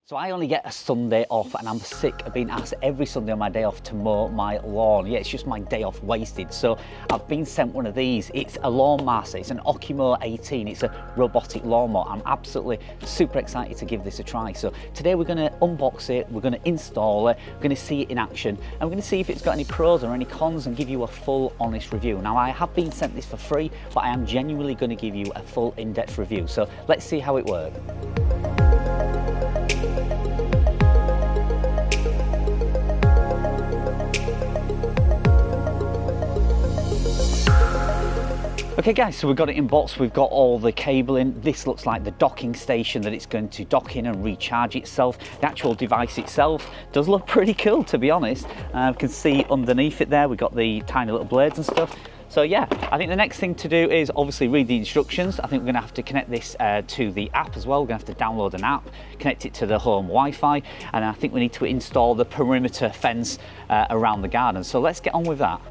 So I only get a Sunday off and I'm sick of being asked every Sunday on my day off to mow my lawn. Yeah, it's just my day off wasted. So I've been sent one of these. It's a lawn master, it's an OcuMow18. It's a robotic lawnmower. I'm absolutely super excited to give this a try. So today we're gonna unbox it, we're gonna install it, we're gonna see it in action, and we're gonna see if it's got any pros or any cons and give you a full honest review. Now I have been sent this for free, but I am genuinely gonna give you a full in-depth review. So let's see how it works. Okay guys, so we've got it in box, we've got all the cabling. This looks like the docking station that it's going to dock in and recharge itself. The actual device itself does look pretty cool, to be honest. You can see underneath it there, we've got the tiny little blades and stuff. So yeah, I think the next thing to do is obviously read the instructions. I think we're gonna have to connect this to the app as well. We're gonna have to download an app, connect it to the home Wi-Fi, and I think we need to install the perimeter fence around the garden. So let's get on with that.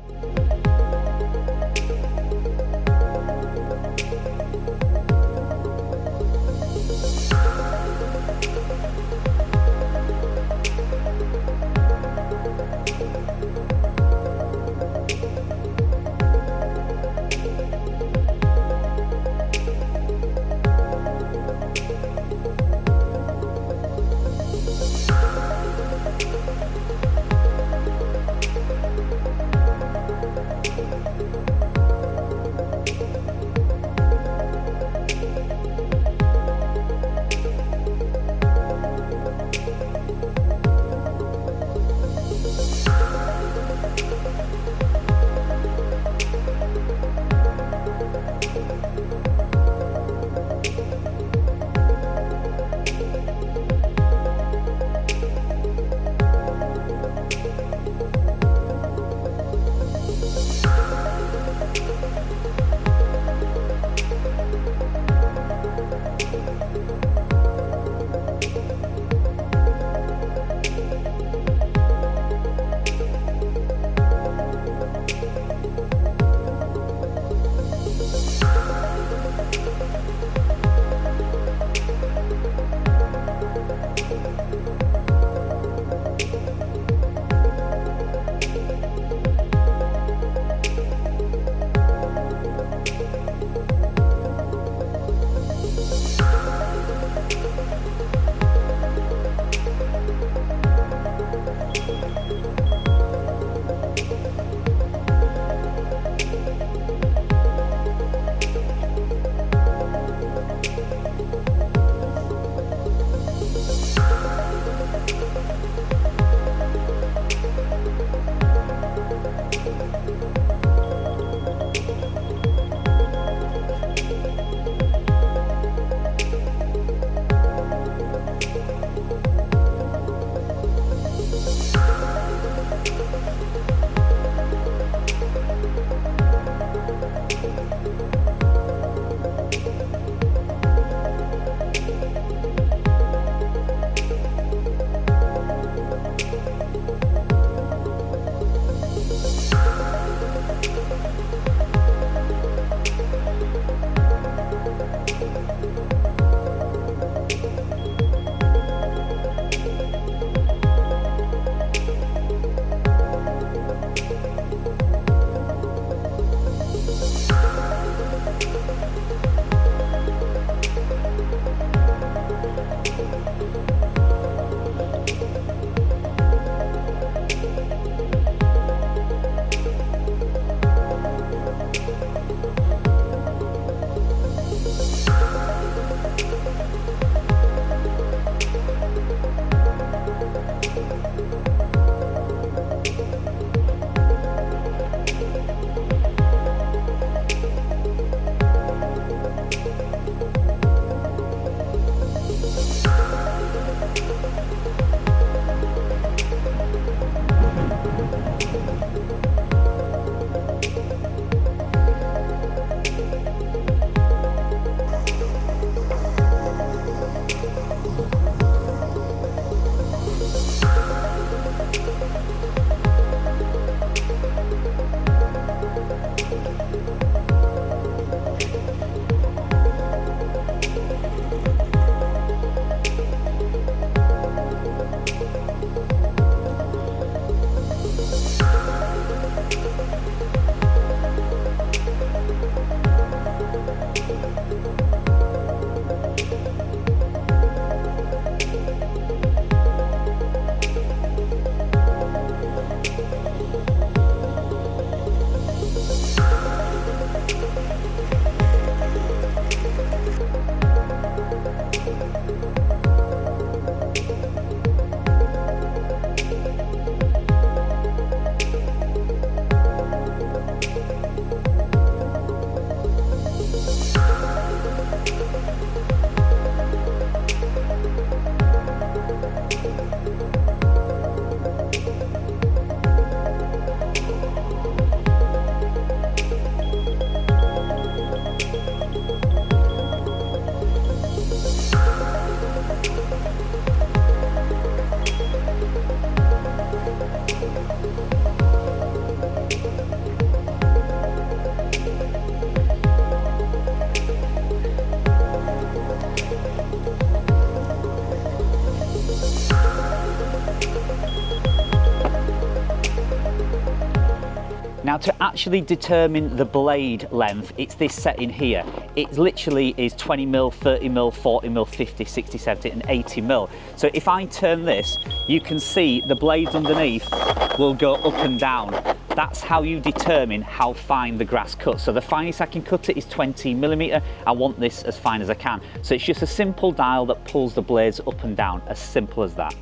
Now, to actually determine the blade length, it's this setting here. It literally is 20mm, 30mm, 40mm, 50, 60, 70 and 80mm. So if I turn this, you can see the blades underneath will go up and down. That's how you determine how fine the grass cuts. So the finest I can cut it is 20mm. I want this as fine as I can. So it's just a simple dial that pulls the blades up and down, as simple as that.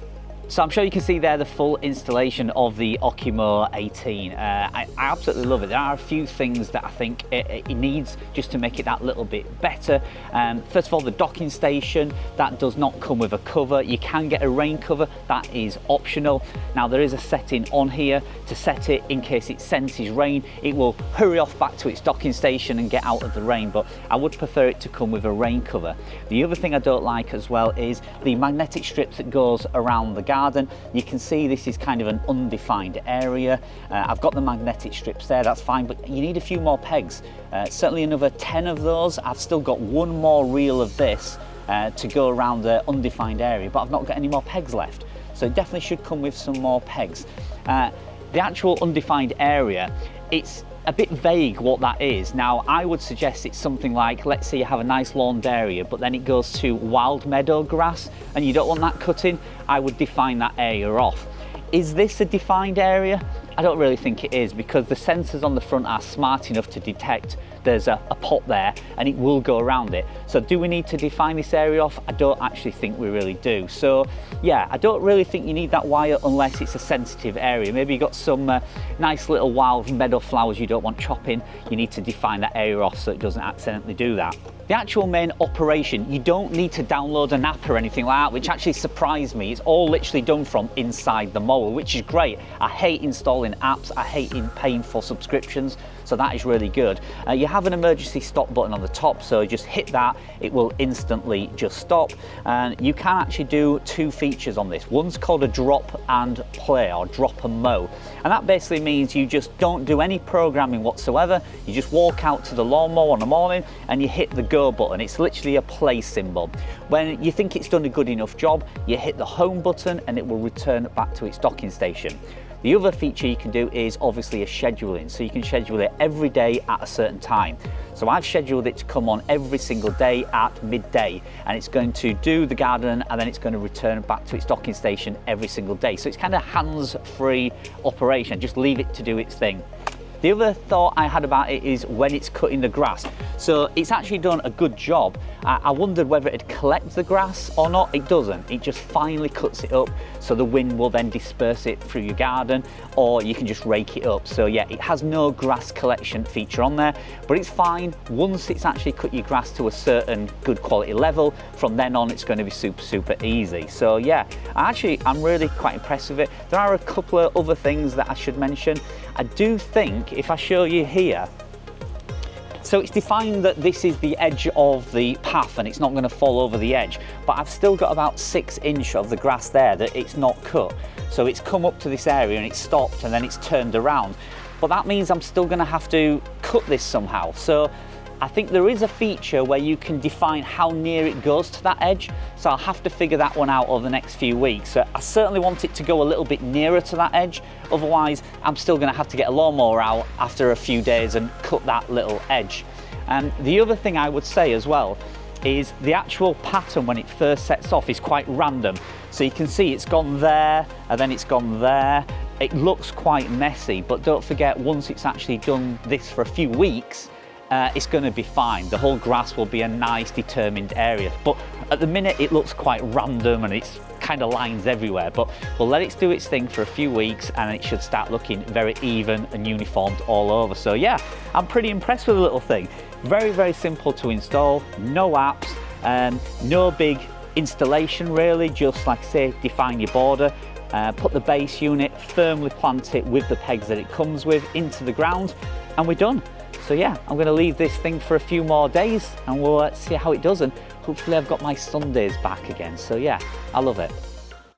So I'm sure you can see there the full installation of the OcuMow18. I absolutely love it. There are a few things that I think it needs just to make it that little bit better. First of all, the docking station, that does not come with a cover. You can get a rain cover, that is optional. Now there is a setting on here to set it in case it senses rain. It will hurry off back to its docking station and get out of the rain, but I would prefer it to come with a rain cover. The other thing I don't like as well is the magnetic strips that goes around the garden. You can see this is kind of an undefined area. I've got the magnetic strips there, that's fine, but you need a few more pegs. Certainly another 10 of those. I've still got one more reel of this to go around the undefined area, but I've not got any more pegs left. So it definitely should come with some more pegs. The actual undefined area, it's a bit vague what that is. Now, I would suggest it's something like, let's say you have a nice lawned area, but then it goes to wild meadow grass and you don't want that cutting. I would define that area off. Is this a defined area? I don't really think it is, because the sensors on the front are smart enough to detect there's a pot there and it will go around it. So do we need to define this area off? I don't actually think we really do. So yeah, I don't really think you need that wire unless it's a sensitive area. Maybe you've got some nice little wild meadow flowers you don't want chopping. You need to define that area off so it doesn't accidentally do that. The actual main operation, you don't need to download an app or anything like that, which actually surprised me. It's all literally done from inside the mower, which is great. I hate installing apps, I hate paying for subscriptions, so that is really good. You have an emergency stop button on the top, so just hit that, it will instantly just stop. And you can actually do two features on this. One's called a drop and play, or drop and mow. And that basically means you just don't do any programming whatsoever. You just walk out to the lawnmower in the morning and you hit the go button. It's literally a play symbol. When you think it's done a good enough job, you hit the home button and it will return back to its docking station. The other feature you can do is obviously a scheduling. So you can schedule it every day at a certain time. So I've scheduled it to come on every single day at midday, and it's going to do the garden and then it's going to return back to its docking station every single day. So it's kind of hands-free operation, just leave it to do its thing. The other thought I had about it is when it's cutting the grass. So it's actually done a good job. I wondered whether it'd collect the grass or not. It doesn't. It just finally cuts it up, so the wind will then disperse it through your garden, or you can just rake it up. So yeah, it has no grass collection feature on there, but it's fine. Once it's actually cut your grass to a certain good quality level, from then on it's going to be super easy. So yeah, I'm really quite impressed with it. There are a couple of other things that I should mention. I do think if I show you here, so it's defined that this is the edge of the path and it's not going to fall over the edge, but I've still got about 6 inches of the grass there that it's not cut. So it's come up to this area and it's stopped and then it's turned around. But that means I'm still going to have to cut this somehow. So I think there is a feature where you can define how near it goes to that edge. So I'll have to figure that one out over the next few weeks. So I certainly want it to go a little bit nearer to that edge. Otherwise, I'm still going to have to get a lawnmower out after a few days and cut that little edge. And the other thing I would say as well is the actual pattern when it first sets off is quite random. So you can see it's gone there and then it's gone there. It looks quite messy, but don't forget, once it's actually done this for a few weeks, it's going to be fine. The whole grass will be a nice determined area, but at the minute it looks quite random and it's kind of lines everywhere. But we'll let it do its thing for a few weeks and it should start looking very even and uniformed all over. So yeah, I'm pretty impressed with the little thing. Very simple to install, no apps, no big installation really, just like I say, define your border, put the base unit, firmly plant it with the pegs that it comes with into the ground, and we're done. So yeah, I'm going to leave this thing for a few more days and we'll see how it does, and hopefully I've got my Sundays back again. So yeah, I love it.